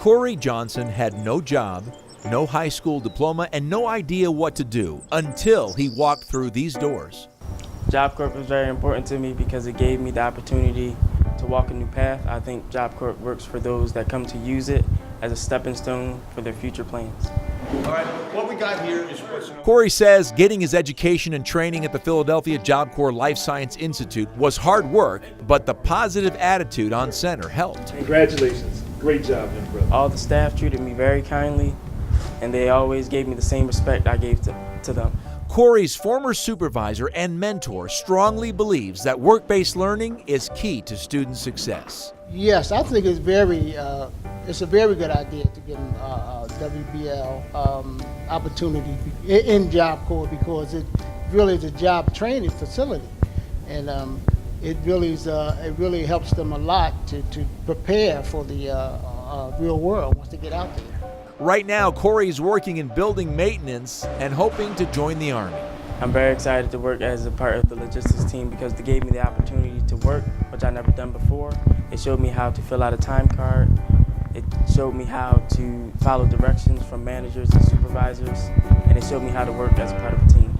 Corey Johnson had no job, no high school diploma, and no idea what to do until he walked through these doors. Job Corps was very important to me because it gave me the opportunity to walk a new path. I think Job Corps works for those that come to use it as a stepping stone for their future plans. All right, what we got here is what's... Corey says getting his education and training at the Philadelphia Job Corps Life Science Institute was hard work, but the positive attitude on center helped. Congratulations. Great job, young brother. All the staff treated me very kindly, and they always gave me the same respect I gave to them. Corey's former supervisor and mentor strongly believes that work-based learning is key to student success. Yes, I think it's a very good idea to give them WBL opportunity in Job Corps because it really is a job training facility, and it really helps them a lot to prepare for the real world once they get out there. Right now, Corey is working in building maintenance and hoping to join the Army. I'm very excited to work as a part of the logistics team because they gave me the opportunity to work, which I never done before. It showed me how to fill out a time card. It showed me how to follow directions from managers and supervisors, and it showed me how to work as a part of a team.